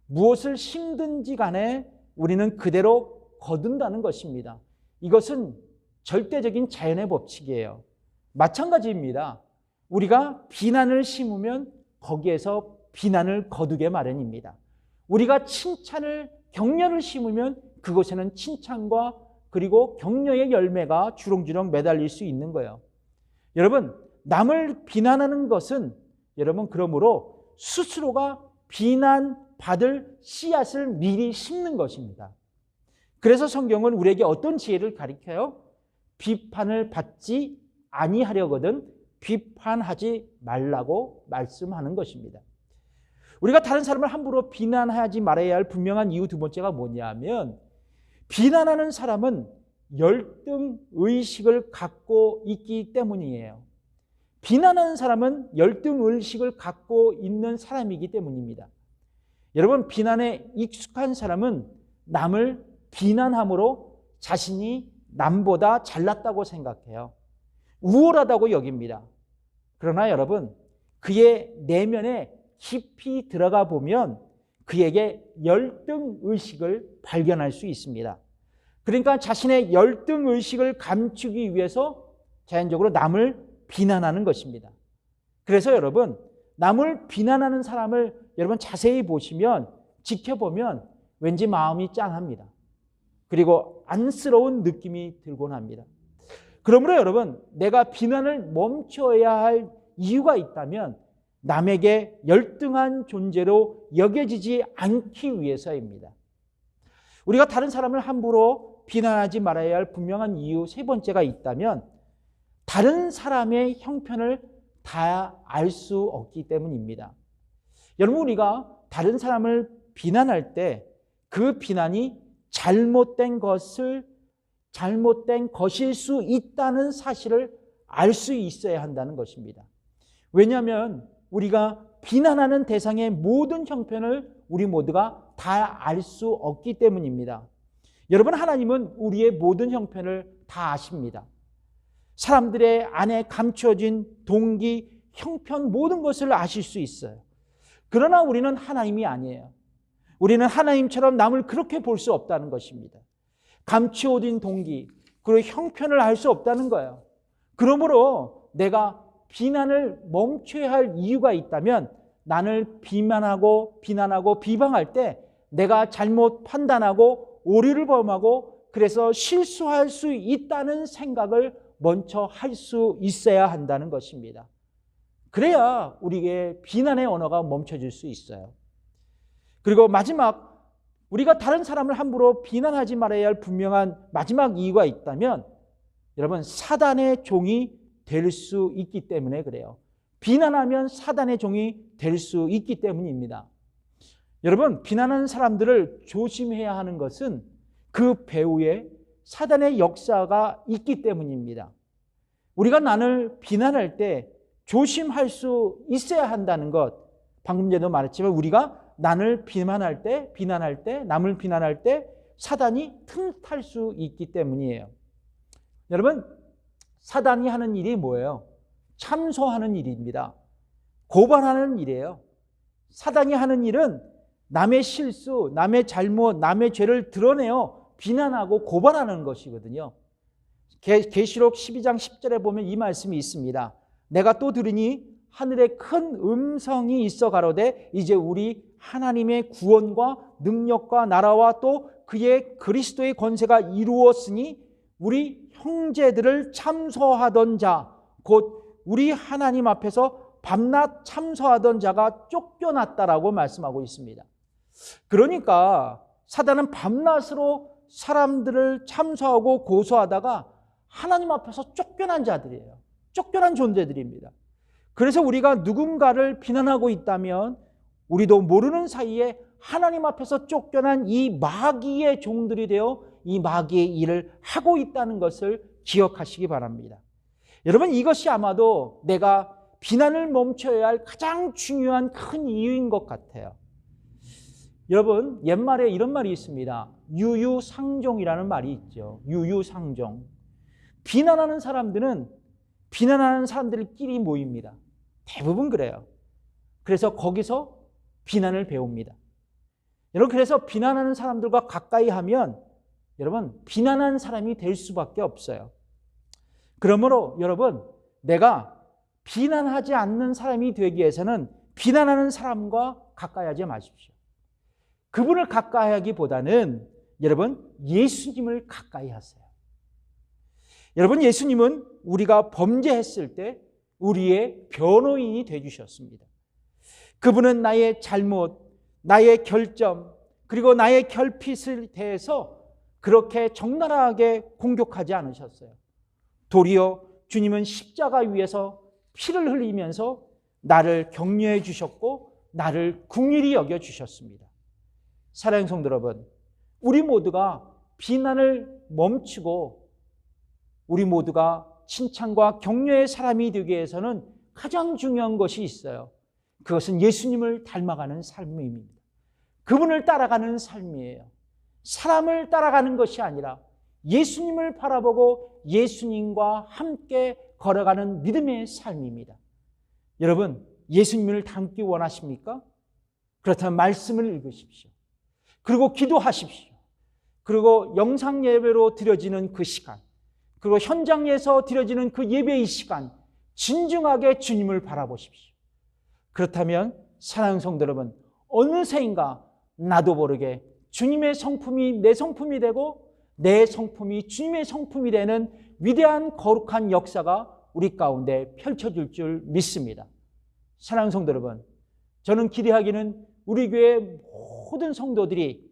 무엇을 심든지 간에 우리는 그대로 거둔다는 것입니다. 이것은 절대적인 자연의 법칙이에요. 마찬가지입니다. 우리가 비난을 심으면 거기에서 비난을 거두게 마련입니다. 우리가 칭찬을, 격려를 심으면 그곳에는 칭찬과 그리고 격려의 열매가 주렁주렁 매달릴 수 있는 거예요. 여러분, 남을 비난하는 것은 여러분 그러므로 스스로가 비난받을 씨앗을 미리 심는 것입니다. 그래서 성경은 우리에게 어떤 지혜를 가르쳐요? 비판을 받지 아니하려거든 비판하지 말라고 말씀하는 것입니다. 우리가 다른 사람을 함부로 비난하지 말아야 할 분명한 이유 두 번째가 뭐냐면 비난하는 사람은 열등의식을 갖고 있기 때문이에요. 비난하는 사람은 열등의식을 갖고 있는 사람이기 때문입니다. 여러분, 비난에 익숙한 사람은 남을 비난함으로 자신이 남보다 잘났다고 생각해요. 우월하다고 여깁니다. 그러나 여러분, 그의 내면에 깊이 들어가 보면 그에게 열등의식을 발견할 수 있습니다. 그러니까 자신의 열등의식을 감추기 위해서 자연적으로 남을 비난하는 것입니다. 그래서 여러분, 남을 비난하는 사람을 여러분 자세히 보시면, 지켜보면 왠지 마음이 짠합니다. 그리고 안쓰러운 느낌이 들곤 합니다. 그러므로 여러분, 내가 비난을 멈춰야 할 이유가 있다면 남에게 열등한 존재로 여겨지지 않기 위해서입니다. 우리가 다른 사람을 함부로 비난하지 말아야 할 분명한 이유 세 번째가 있다면 다른 사람의 형편을 다 알 수 없기 때문입니다. 여러분, 우리가 다른 사람을 비난할 때 그 비난이 잘못된 것일 수 있다는 사실을 알 수 있어야 한다는 것입니다. 왜냐하면 우리가 비난하는 대상의 모든 형편을 우리 모두가 다 알 수 없기 때문입니다. 여러분, 하나님은 우리의 모든 형편을 다 아십니다. 사람들의 안에 감춰진 동기, 형편 모든 것을 아실 수 있어요. 그러나 우리는 하나님이 아니에요. 우리는 하나님처럼 남을 그렇게 볼 수 없다는 것입니다. 감추어진 동기, 그리고 형편을 알 수 없다는 거예요. 그러므로 내가 비난을 멈춰야 할 이유가 있다면 나를 비난하고 비방할 때 내가 잘못 판단하고 오류를 범하고 그래서 실수할 수 있다는 생각을 먼저 할 수 있어야 한다는 것입니다. 그래야 우리의 비난의 언어가 멈춰질 수 있어요. 그리고 마지막, 우리가 다른 사람을 함부로 비난하지 말아야 할 분명한 마지막 이유가 있다면, 여러분, 사단의 종이 될 수 있기 때문에 그래요. 비난하면 사단의 종이 될 수 있기 때문입니다. 여러분, 비난하는 사람들을 조심해야 하는 것은 그 배후에 사단의 역사가 있기 때문입니다. 우리가 남을 비난할 때 조심할 수 있어야 한다는 것, 방금 전에도 말했지만 우리가 남을 비난할 때, 남을 비난할 때 사단이 틈탈 수 있기 때문이에요. 여러분, 사단이 하는 일이 뭐예요? 참소하는 일입니다. 고발하는 일이에요. 사단이 하는 일은 남의 실수, 남의 잘못, 남의 죄를 드러내어 비난하고 고발하는 것이거든요. 계시록 12장 10절에 보면 이 말씀이 있습니다. 내가 또 들으니 하늘에 큰 음성이 있어 가로되 이제 우리 하나님의 구원과 능력과 나라와 또 그의 그리스도의 권세가 이루었으니 우리 형제들을 참소하던 자, 곧 우리 하나님 앞에서 밤낮 참소하던 자가 쫓겨났다라고 말씀하고 있습니다. 그러니까 사단은 밤낮으로 사람들을 참소하고 고소하다가 하나님 앞에서 쫓겨난 자들이에요. 쫓겨난 존재들입니다. 그래서 우리가 누군가를 비난하고 있다면 우리도 모르는 사이에 하나님 앞에서 쫓겨난 이 마귀의 종들이 되어 이 마귀의 일을 하고 있다는 것을 기억하시기 바랍니다. 여러분, 이것이 아마도 내가 비난을 멈춰야 할 가장 중요한 큰 이유인 것 같아요. 여러분, 옛말에 이런 말이 있습니다. 유유상종이라는 말이 있죠. 유유상종. 비난하는 사람들은 비난하는 사람들끼리 모입니다. 대부분 그래요. 그래서 거기서 비난을 배웁니다. 여러분, 그래서 비난하는 사람들과 가까이 하면 여러분, 비난하는 사람이 될 수밖에 없어요. 그러므로 여러분, 내가 비난하지 않는 사람이 되기 위해서는 비난하는 사람과 가까이 하지 마십시오. 그분을 가까이 하기보다는 여러분, 예수님을 가까이 하세요. 여러분, 예수님은 우리가 범죄했을 때 우리의 변호인이 되어주셨습니다. 그분은 나의 잘못, 나의 결점, 그리고 나의 결핍을 대해서 그렇게 적나라하게 공격하지 않으셨어요. 도리어 주님은 십자가 위에서 피를 흘리면서 나를 격려해 주셨고 나를 긍휼히 여겨 주셨습니다. 사랑하는 성도 여러분, 우리 모두가 비난을 멈추고 우리 모두가 칭찬과 격려의 사람이 되기 위해서는 가장 중요한 것이 있어요. 그것은 예수님을 닮아가는 삶입니다. 그분을 따라가는 삶이에요. 사람을 따라가는 것이 아니라 예수님을 바라보고 예수님과 함께 걸어가는 믿음의 삶입니다. 여러분, 예수님을 닮기 원하십니까? 그렇다면 말씀을 읽으십시오. 그리고 기도하십시오. 그리고 영상 예배로 드려지는 그 시간, 그리고 현장에서 드려지는 그 예배의 시간, 진중하게 주님을 바라보십시오. 그렇다면 사랑하는 성도 여러분, 어느새인가 나도 모르게 주님의 성품이 내 성품이 되고 내 성품이 주님의 성품이 되는 위대한 거룩한 역사가 우리 가운데 펼쳐질 줄 믿습니다. 사랑하는 성도 여러분, 저는 기대하기는 우리 교회 모든 성도들이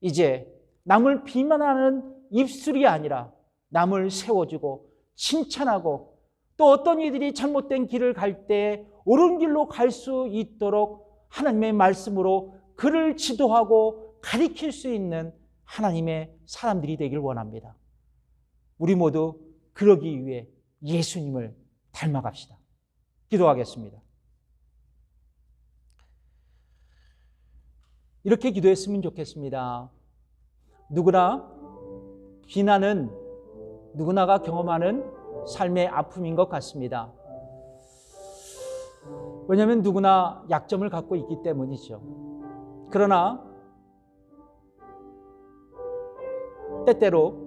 이제 남을 비난하는 입술이 아니라 남을 세워주고 칭찬하고 또 어떤 이들이 잘못된 길을 갈 때 옳은 길로 갈 수 있도록 하나님의 말씀으로 그를 지도하고 가리킬 수 있는 하나님의 사람들이 되길 원합니다. 우리 모두 그러기 위해 예수님을 닮아갑시다. 기도하겠습니다. 이렇게 기도했으면 좋겠습니다. 누구나 비난은 누구나가 경험하는 삶의 아픔인 것 같습니다. 왜냐하면 누구나 약점을 갖고 있기 때문이죠. 그러나 때때로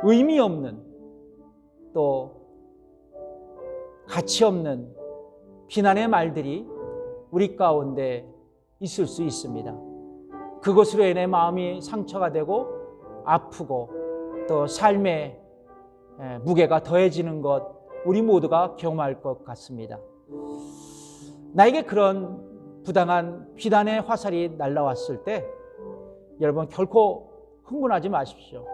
의미 없는 또 가치 없는 비난의 말들이 우리 가운데 있을 수 있습니다. 그것으로 인해 마음이 상처가 되고 아프고 또 삶의 무게가 더해지는 것, 우리 모두가 경험할 것 같습니다. 나에게 그런 부당한 비난의 화살이 날라왔을 때 여러분 결코 흥분하지 마십시오.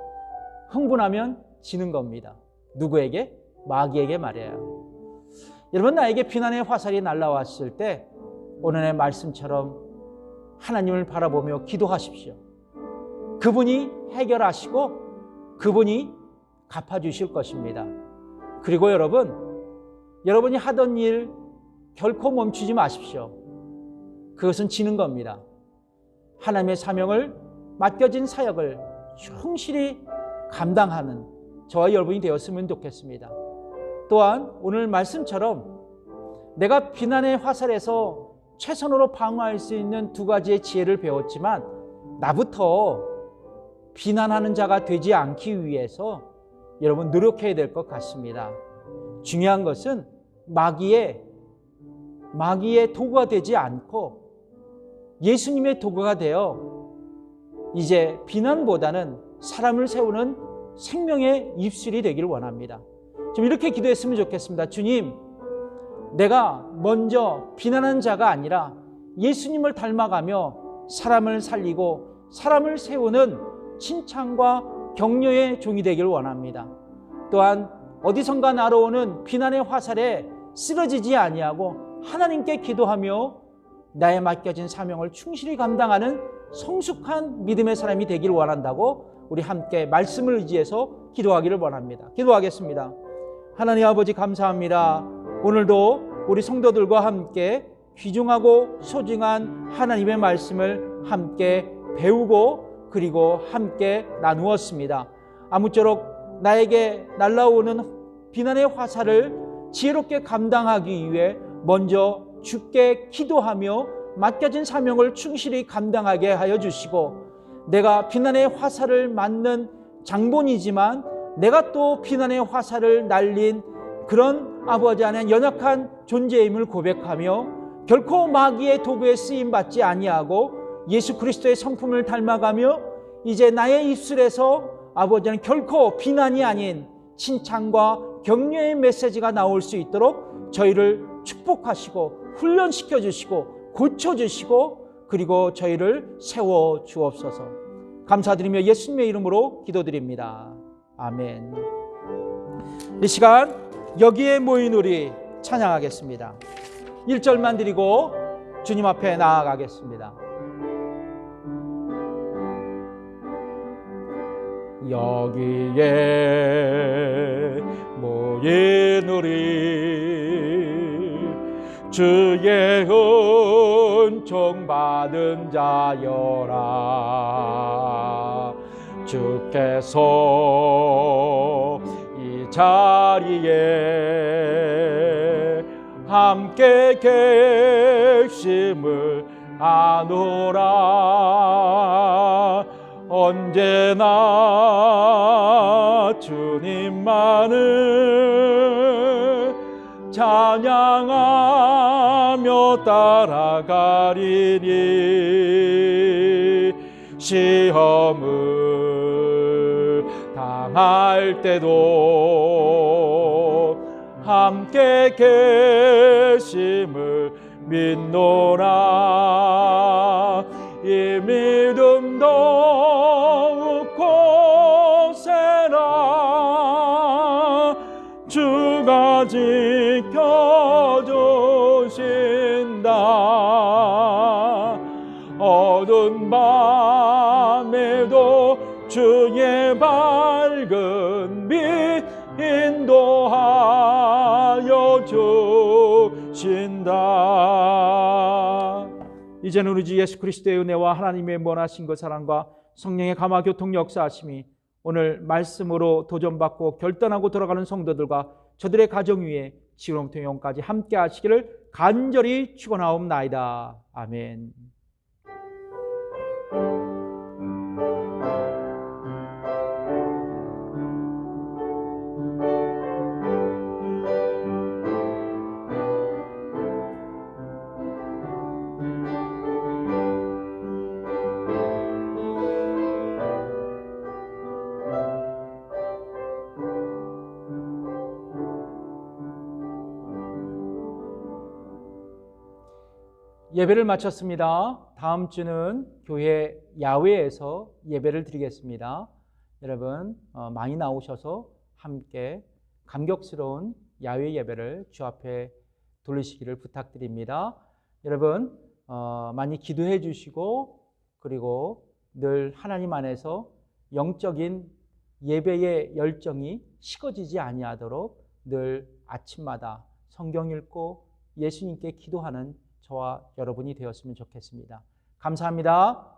흥분하면 지는 겁니다. 누구에게? 마귀에게 말이에요. 여러분, 나에게 비난의 화살이 날라왔을 때 오늘의 말씀처럼 하나님을 바라보며 기도하십시오. 그분이 해결하시고 그분이 갚아주실 것입니다. 그리고 여러분이 하던 일 결코 멈추지 마십시오. 그것은 지는 겁니다. 하나님의 사명을, 맡겨진 사역을 충실히 감당하는 저와 여러분이 되었으면 좋겠습니다. 또한 오늘 말씀처럼 내가 비난의 화살에서 최선으로 방어할 수 있는 두 가지의 지혜를 배웠지만 나부터 비난하는 자가 되지 않기 위해서 여러분 노력해야 될 것 같습니다. 중요한 것은 마귀의 도구가 되지 않고 예수님의 도구가 되어 이제 비난보다는 사람을 세우는 생명의 입술이 되기를 원합니다. 좀 이렇게 기도했으면 좋겠습니다. 주님, 내가 먼저 비난하는 자가 아니라 예수님을 닮아가며 사람을 살리고 사람을 세우는 칭찬과 격려의 종이 되기를 원합니다. 또한 어디선가 날아오는 비난의 화살에 쓰러지지 아니하고 하나님께 기도하며 나의 맡겨진 사명을 충실히 감당하는 성숙한 믿음의 사람이 되기를 원한다고 우리 함께 말씀을 의지해서 기도하기를 원합니다. 기도하겠습니다. 하나님 아버지, 감사합니다. 오늘도 우리 성도들과 함께 귀중하고 소중한 하나님의 말씀을 함께 배우고 그리고 함께 나누었습니다. 아무쪼록 나에게 날아오는 비난의 화살을 지혜롭게 감당하기 위해 먼저 주께 기도하며 맡겨진 사명을 충실히 감당하게 하여 주시고, 내가 비난의 화살을 맞는 장본이지만 내가 또 비난의 화살을 날린 그런 아버지 안에 연약한 존재임을 고백하며 결코 마귀의 도구에 쓰임받지 아니하고 예수 그리스도의 성품을 닮아가며 이제 나의 입술에서 아버지는 결코 비난이 아닌 칭찬과 격려의 메시지가 나올 수 있도록 저희를 축복하시고 훈련시켜 주시고 고쳐주시고 그리고 저희를 세워 주옵소서. 감사드리며 예수님의 이름으로 기도드립니다. 아멘. 이 시간 여기에 모인 우리 찬양하겠습니다. 1절만 드리고 주님 앞에 나아가겠습니다. 여기에 모인 우리 주의 은총 받은 자여라. 주께서 이 자리에 함께 계심을 아노라. 언제나 주님만을 찬양하며 따라가리니 시험을 당할 때도 함께 계심을 믿노라. 이 믿음 더욱 고세라. 주가 지켜주신다. 어두운 밤에도 주의 밝은 빛 인도하여 주신다. 이제는 우리 주 예수 그리스도의 은혜와 하나님의 원하신 그 사랑과 성령의 감화 교통 역사하심이 오늘 말씀으로 도전받고 결단하고 돌아가는 성도들과 저들의 가정 위에 지금부터 영원까지 함께 하시기를 간절히 축원하옵나이다. 아멘. 예배를 마쳤습니다. 다음 주는 교회 야외에서 예배를 드리겠습니다. 여러분 많이 나오셔서 함께 감격스러운 야외 예배를 주 앞에 돌리시기를 부탁드립니다. 여러분 많이 기도해 주시고 그리고 늘 하나님 안에서 영적인 예배의 열정이 식어지지 아니하도록 늘 아침마다 성경 읽고 예수님께 기도하는 저와 여러분이 되었으면 좋겠습니다. 감사합니다.